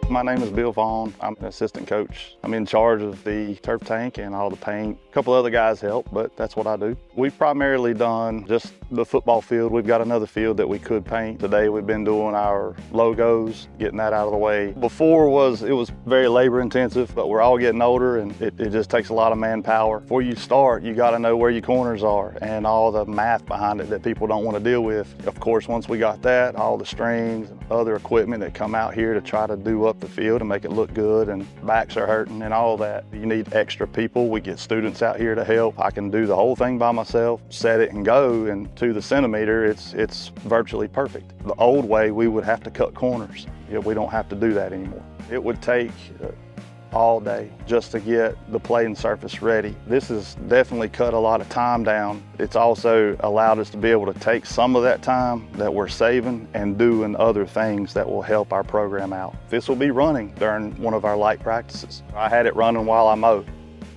My name is Bill Vaughn. I'm an assistant coach. I'm in charge of the turf tank and all the paint. A couple other guys help, but that's what I do. We've primarily done just the football field. We've got another field that we could paint. Today we've been doing our logos, getting that out of the way. Before it was very labor intensive, but we're all getting older and it just takes a lot of manpower. Before you start, you got to know where your corners are and all the math behind it that people don't want to deal with. Of course, once we got that, all the strings and other equipment that come out here to try to do up the field and make it look good, and backs are hurting and all that. You need extra people. We get students out here to help. I can do the whole thing by myself, set it and go, and to the centimeter, it's virtually perfect. The old way, we would have to cut corners. We don't have to do that anymore. It would take all day just to get the playing surface ready. This has definitely cut a lot of time down. It's also allowed us to be able to take some of that time that we're saving and doing other things that will help our program out. This will be running during one of our light practices. I had it running while I mowed.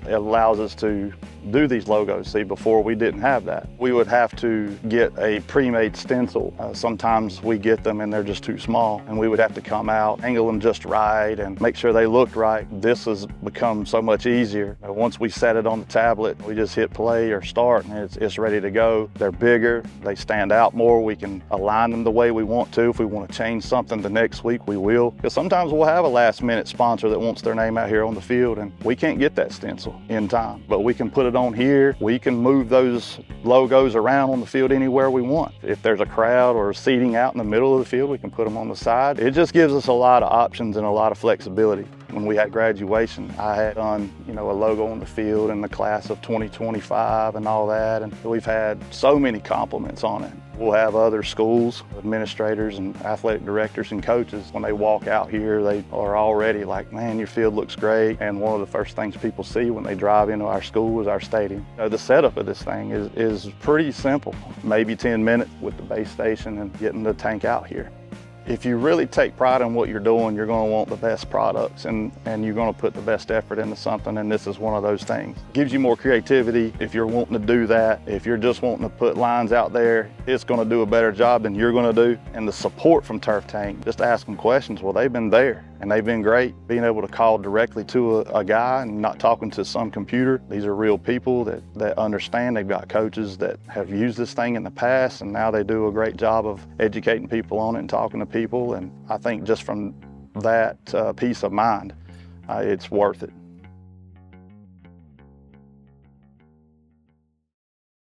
It allows us to do these logos. See, before we didn't have that. We would have to get a pre-made stencil. Sometimes we get them and they're just too small, and we would have to come out, angle them just right, and make sure they looked right. This has become so much easier. Once we set it on the tablet, we just hit play or start and it's ready to go. They're bigger, they stand out more. We can align them the way we want to. If we want to change something the next week, we will. Because sometimes we'll have a last-minute sponsor that wants their name out here on the field, and we can't get that stencil in time, but we can put it on here. We can move those logos around on the field anywhere we want. If there's a crowd or seating out in the middle of the field, we can put them on the side. It just gives us a lot of options and a lot of flexibility. When we had graduation, I had done, a logo on the field in the class of 2025 and all that, and we've had so many compliments on it. We'll have other schools, administrators and athletic directors and coaches, when they walk out here, they are already like, man, your field looks great. And one of the first things people see when they drive into our school is our stadium. The setup of this thing is pretty simple. Maybe 10 minutes with the base station and getting the tank out here. If you really take pride in what you're doing, you're going to want the best products and you're going to put the best effort into something, and this is one of those things. It gives you more creativity if you're wanting to do that. If you're just wanting to put lines out there, it's going to do a better job than you're going to do. And the support from Turf Tank, just ask them questions. Well, they've been there and they've been great. Being able to call directly to a guy and not talking to some computer. These are real people that understand. They've got coaches that have used this thing in the past, and now they do a great job of educating people on it and talking to people. And I think just from that peace of mind, it's worth it.